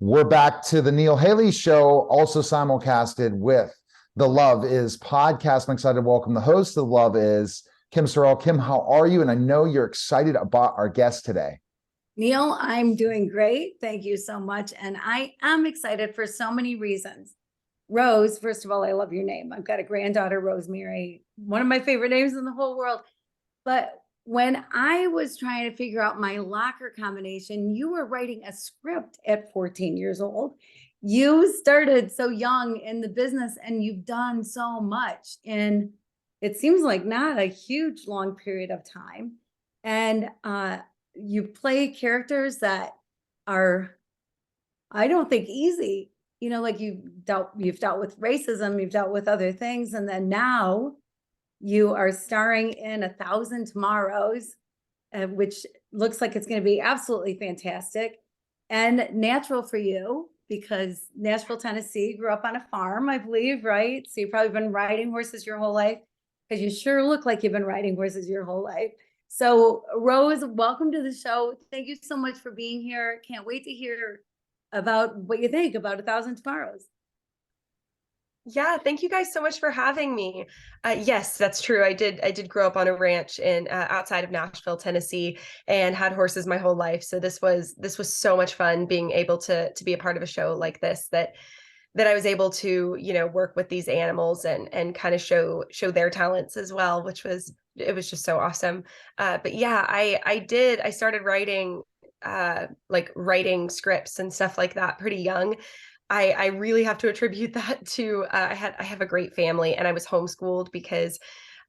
We're back to the Neil Haley Show, also simulcasted with the Love Is podcast. I'm excited to welcome the host of the Love Is, Kim Sorrelle. Kim, how are you? And I know you're excited about our guest today. Neil, I'm doing great. Thank you so much. And I am excited for so many reasons. Rose, first of all, I love your name. I've got a granddaughter, Rosemary, one of my favorite names in the whole world. But when I was trying to figure out my locker combination, you were writing a script at 14 years old. You started so young in the business and you've done so much in, it seems like not a huge long period of time. And you play characters that are, I don't think, easy. You know, like you've dealt with racism, you've dealt with other things, and then now you are starring in 1,000 Tomorrows, which looks like it's going to be absolutely fantastic and natural for you because Nashville, Tennessee, grew up on a farm, I believe, right? So you've probably been riding horses your whole life because you sure look like you've been riding horses your whole life. So Rose, welcome to the show. Thank you so much for being here. Can't wait to hear about what you think about 1,000 Tomorrows. Yeah, thank you guys so much for having me. Yes, that's true. I did grow up on a ranch in outside of Nashville, Tennessee, and had horses my whole life. So this was so much fun being able to be a part of a show like this that I was able to, work with these animals and kind of show their talents as well, which was just so awesome. But yeah, I started writing writing scripts and stuff like that pretty young. I really have to attribute that to I have a great family, and I was homeschooled because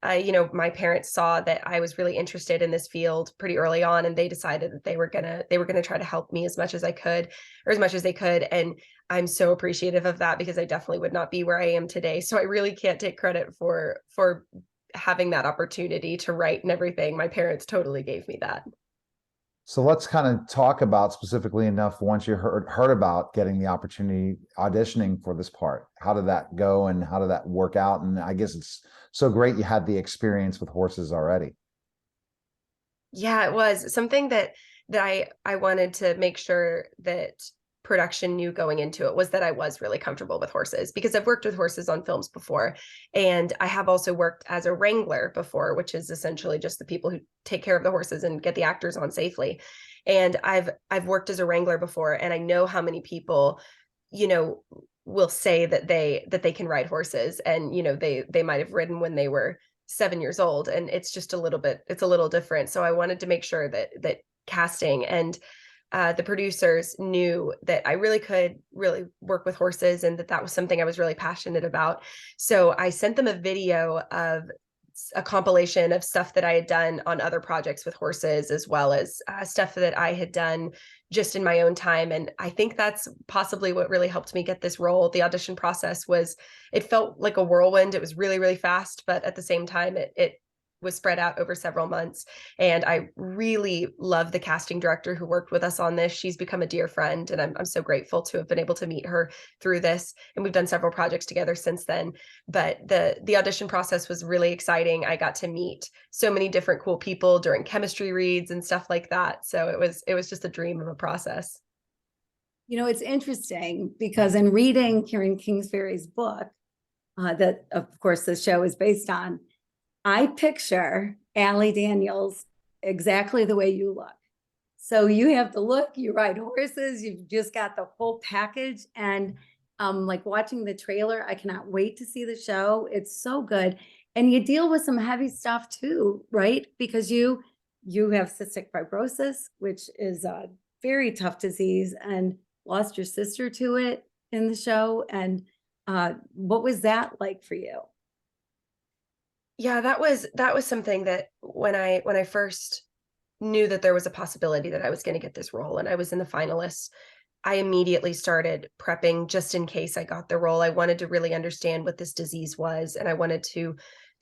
my parents saw that I was really interested in this field pretty early on, and they decided that they were gonna try to help me as much as I could, or as much as they could. And I'm so appreciative of that because I definitely would not be where I am today. So I really can't take credit for having that opportunity to write and everything. My parents totally gave me that. So let's kind of talk about specifically enough once you heard about getting the opportunity auditioning for this part. How did that go and how did that work out? And I guess it's so great you had the experience with horses already. Yeah, it was something that I wanted to make sure that production knew going into it, was that I was really comfortable with horses, because I've worked with horses on films before, and I have also worked as a wrangler before, which is essentially just the people who take care of the horses and get the actors on safely. And I've worked as a wrangler before, and I know how many people, will say that they can ride horses, and they might have ridden when they were 7 years old, and it's a little different. So I wanted to make sure that casting and the producers knew that I really could work with horses, and that was something I was really passionate about. So I sent them a video of a compilation of stuff that I had done on other projects with horses, as well as stuff that I had done just in my own time. And I think that's possibly what really helped me get this role. The audition process it felt like a whirlwind. It was really, really fast, but at the same time, it was spread out over several months. And I really love the casting director who worked with us on this. She's become a dear friend, and I'm so grateful to have been able to meet her through this. And we've done several projects together since then. But the audition process was really exciting. I got to meet so many different cool people during chemistry reads and stuff like that. So it was just a dream of a process. It's interesting because in reading Karen Kingsbury's book, that of course the show is based on, I picture Ali Daniels exactly the way you look. So you have the look, you ride horses, you've just got the whole package. And like watching the trailer, I cannot wait to see the show. It's so good. And you deal with some heavy stuff too, right? Because you have cystic fibrosis, which is a very tough disease, and lost your sister to it in the show. And what was that like for you? Yeah, that was something that when I first knew that there was a possibility that I was going to get this role and I was in the finalists, I immediately started prepping just in case I got the role. I wanted to really understand what this disease was, and I wanted to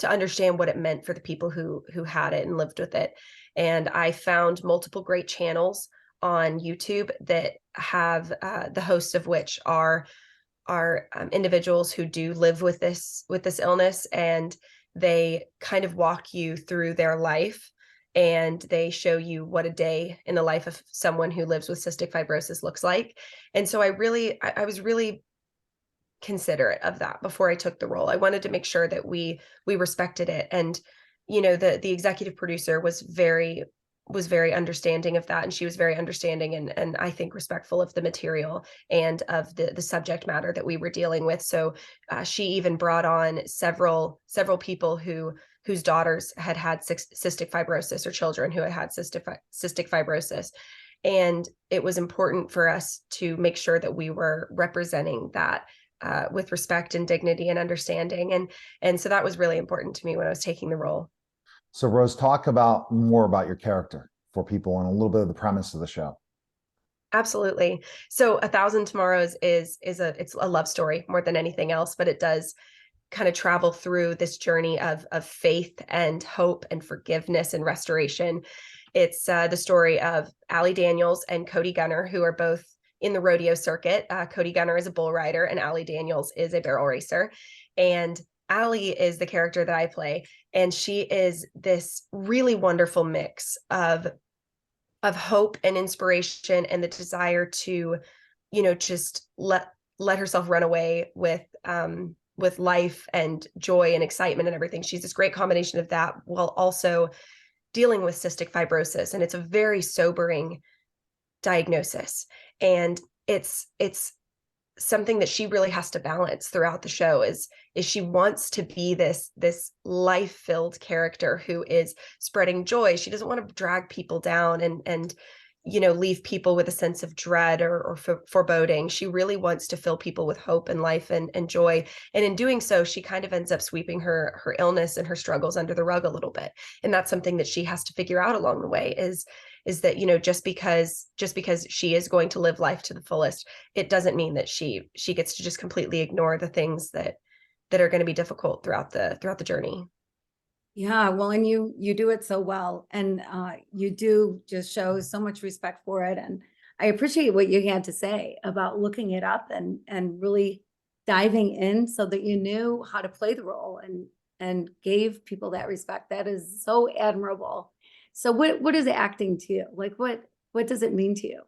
understand what it meant for the people who had it and lived with it. And I found multiple great channels on YouTube that have the hosts of which are individuals who do live with this illness, and they kind of walk you through their life and they show you what a day in the life of someone who lives with cystic fibrosis looks like. And so I was really considerate of that before I took the role. I wanted to make sure that we respected it. And, you know, the executive producer was very understanding of that. And she was very understanding and I think respectful of the material and of the subject matter that we were dealing with. So she even brought on several people whose daughters had cystic fibrosis, or children who had cystic fibrosis. And it was important for us to make sure that we were representing that with respect and dignity and understanding. And so that was really important to me when I was taking the role. So Rose, talk about more about your character for people and a little bit of the premise of the show. Absolutely. So A Thousand Tomorrows it's a love story more than anything else, but it does kind of travel through this journey of faith and hope and forgiveness and restoration. It's the story of Ali Daniels and Cody Gunnar, who are both in the rodeo circuit. Cody Gunnar is a bull rider and Ali Daniels is a barrel racer. And Ali is the character that I play. And she is this really wonderful mix of hope and inspiration and the desire to, you know, just let herself run away with life and joy and excitement and everything. She's this great combination of that while also dealing with cystic fibrosis. And it's a very sobering diagnosis. And it's something that she really has to balance throughout the show is she wants to be this life-filled character who is spreading joy. She doesn't want to drag people down and you know, leave people with a sense of dread or foreboding. She really wants to fill people with hope and life and joy. And in doing so, she kind of ends up sweeping her illness and her struggles under the rug a little bit. And that's something that she has to figure out along the way is that, you know, just because she is going to live life to the fullest, it doesn't mean that she gets to just completely ignore the things that are going to be difficult throughout the journey. Yeah, well, and you do it so well, and you do just show so much respect for it. And I appreciate what you had to say about looking it up and really diving in so that you knew how to play the role and gave people that respect. That is so admirable. So what is acting to you? Like what does it mean to you?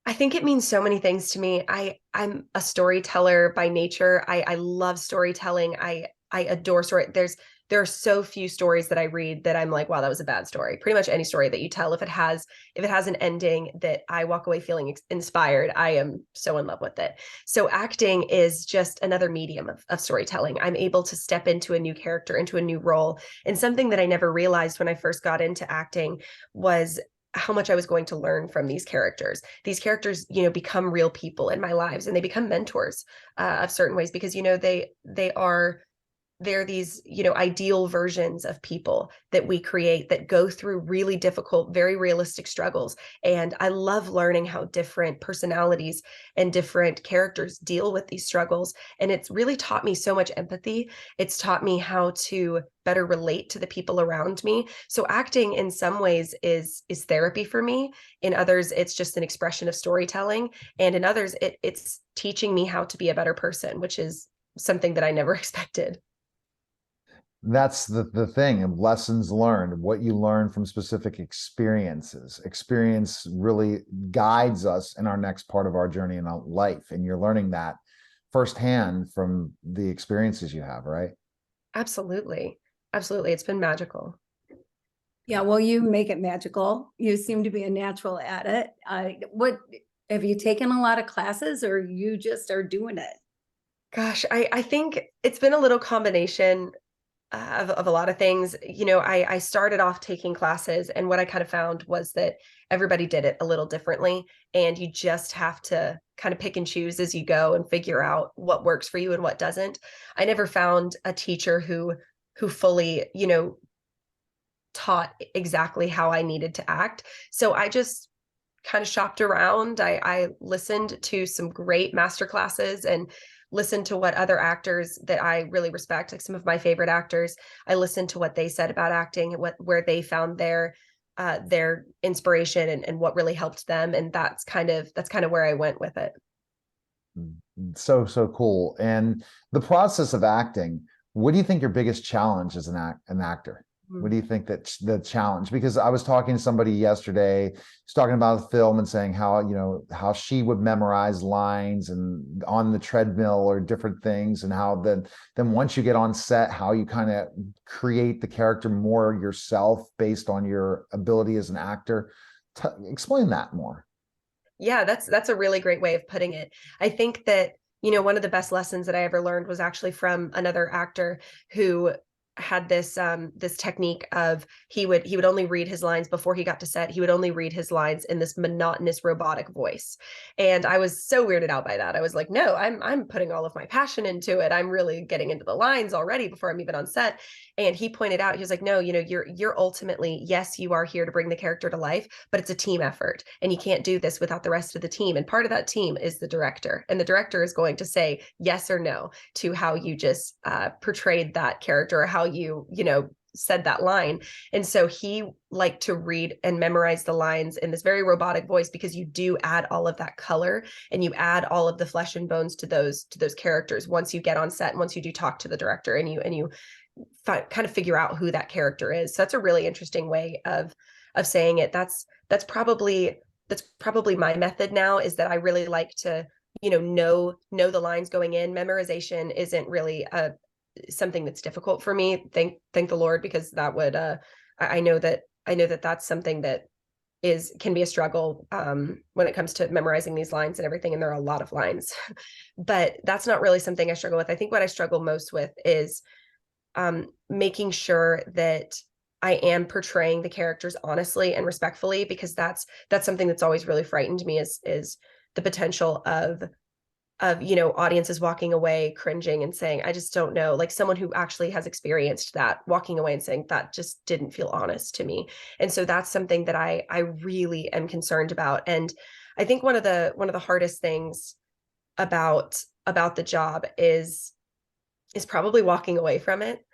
I think it means so many things to me. I'm a storyteller by nature. I love storytelling. I adore story. There are so few stories that I read that I'm like, wow, that was a bad story. Pretty much any story that you tell, if it has an ending that I walk away feeling inspired, I am so in love with it. So acting is just another medium of storytelling. I'm able to step into a new character, into a new role. And something that I never realized when I first got into acting was how much I was going to learn from these characters. These characters, you know, become real people in my lives, and they become mentors of certain ways because, you know, they're these, you know, ideal versions of people that we create that go through really difficult, very realistic struggles. And I love learning how different personalities and different characters deal with these struggles. And it's really taught me so much empathy. It's taught me how to better relate to the people around me. So acting in some ways is therapy for me. In others, it's just an expression of storytelling. And in others, it's teaching me how to be a better person, which is something that I never expected. That's the thing of lessons learned, what you learn from specific experiences. Experience really guides us in our next part of our journey in our life. And you're learning that firsthand from the experiences you have, right? Absolutely. Absolutely. It's been magical. Yeah, well, you make it magical. You seem to be a natural at it. What have you taken a lot of classes, or you just are doing it? Gosh, I think it's been a little combination of a lot of things. You know, I started off taking classes, and what I kind of found was that everybody did it a little differently, and you just have to kind of pick and choose as you go and figure out what works for you and what doesn't. I never found a teacher who fully, you know, taught exactly how I needed to act. So I just kind of shopped around. I listened to some great master classes and listened to what other actors that I really respect, like some of my favorite actors. I listened to what they said about acting, where they found their inspiration and what really helped them. And that's kind of where I went with it. So cool. And the process of acting, what do you think your biggest challenge as an actor? What do you think that the challenge? Because I was talking to somebody yesterday, he's talking about the film and saying how, you know, how she would memorize lines and on the treadmill or different things, and how then once you get on set, how you kind of create the character more yourself based on your ability as an actor. Explain that more. Yeah, that's a really great way of putting it. I think that, you know, one of the best lessons that I ever learned was actually from another actor who had this technique of he would only read his lines before he got to set. He would only read his lines in this monotonous robotic voice. And I was so weirded out by that. I was like, no, I'm putting all of my passion into it. I'm really getting into the lines already before I'm even on set. And he pointed out, he was like, no, you know, you're ultimately, yes, you are here to bring the character to life, but it's a team effort. And you can't do this without the rest of the team. And part of that team is the director. And the director is going to say yes or no to how you just portrayed that character, or how you know, said that line. And so he liked to read and memorize the lines in this very robotic voice, because you do add all of that color and you add all of the flesh and bones to those characters once you get on set and once you do talk to the director and you kind of figure out who that character is. So that's a really interesting way of saying it. That's probably my method now, is that I really like to, you know the lines going in. Memorization isn't really something that's difficult for me. Thank the Lord, because that would I know that that's something that can be a struggle when it comes to memorizing these lines and everything. And there are a lot of lines, but that's not really something I struggle with. I think what I struggle most with is making sure that I am portraying the characters honestly and respectfully, because that's something that's always really frightened me, is the potential of you know, audiences walking away cringing and saying, I just don't know, like someone who actually has experienced that, walking away and saying that just didn't feel honest to me. And so that's something that I really am concerned about. And I think one of the hardest things about the job is probably walking away from it.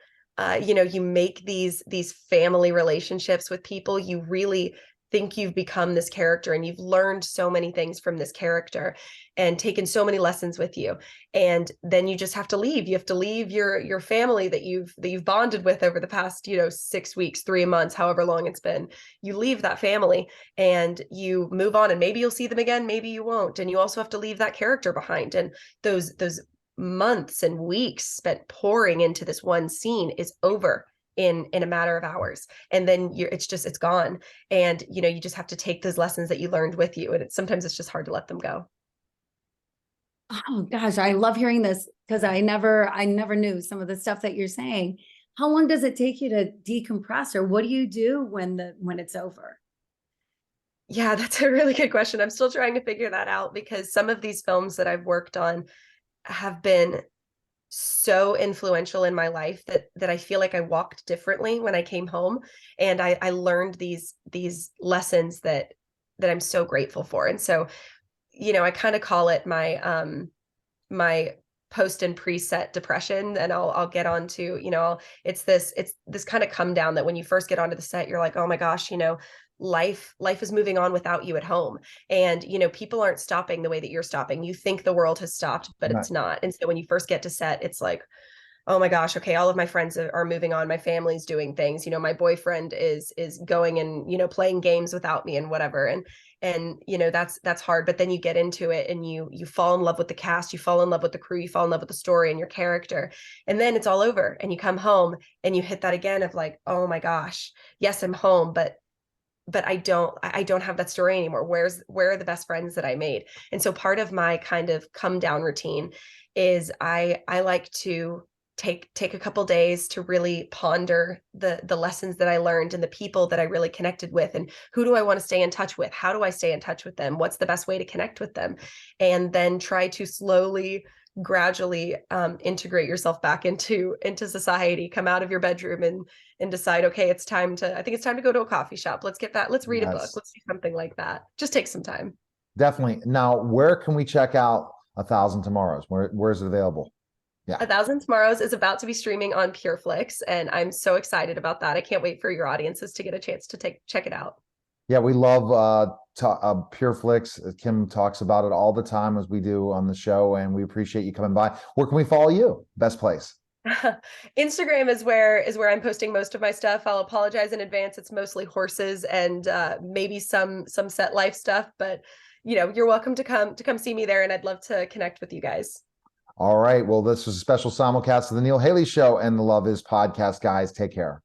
You know, you make these family relationships with people. You really think you've become this character, and you've learned so many things from this character and taken so many lessons with you. And then you just have to leave. You have to leave your family that you've bonded with over the past, you know, 6 weeks, 3 months, however long it's been. You leave that family and you move on, and maybe you'll see them again, maybe you won't. And you also have to leave that character behind. And those months and weeks spent pouring into this one scene is over in a matter of hours. And then it's gone. And, you know, you just have to take those lessons that you learned with you. And sometimes it's just hard to let them go. Oh gosh, I love hearing this, because I never knew some of the stuff that you're saying. How long does it take you to decompress, or what do you do when it's over? Yeah, that's a really good question. I'm still trying to figure that out, because some of these films that I've worked on have been so influential in my life that I feel like I walked differently when I came home, and I learned these lessons that I'm so grateful for. And so, you know, I kind of call it my post and preset depression. And I'll get on to, you know, it's this kind of come down that when you first get onto the set, you're like, oh my gosh, you know, life is moving on without you at home. And, you know, people aren't stopping the way that you're stopping. You think the world has stopped, but Right. it's not. And so when you first get to set, it's like, oh my gosh, okay, all of my friends are moving on. My family's doing things, you know, my boyfriend is going and, you know, playing games without me and whatever. And, you know, that's hard. But then you get into it and you fall in love with the cast, you fall in love with the crew, you fall in love with the story and your character. And then it's all over and you come home and you hit that again of like, oh my gosh, yes, I'm home, but I don't have that story anymore. Where are the best friends that I made? And so part of my kind of come down routine is I like to take a couple days to really ponder the lessons that I learned and the people that I really connected with, and who do I want to stay in touch with? How do I stay in touch with them? What's the best way to connect with them? And then try to slowly, gradually integrate yourself back into society, come out of your bedroom and decide, okay, I think it's time to go to a coffee shop. Let's read a book. Yes, Let's do something like that. Just take some time. definitely. Now, where can we check out A Thousand Tomorrows? Where is it available? Yeah. A Thousand Tomorrows is about to be streaming on PureFlix, and I'm so excited about that. I can't wait for your audiences to get a chance to check it out. Yeah, we love Pure Flicks. Kim talks about it all the time, as we do on the show, and we appreciate you coming by. Where can we follow you? Best place. Instagram is where I'm posting most of my stuff. I'll apologize in advance. It's mostly horses and maybe some set life stuff, but you're welcome to come see me there, and I'd love to connect with you guys. All right. Well, this was a special simulcast of the Neil Haley Show and the Love Is podcast, guys. Take care.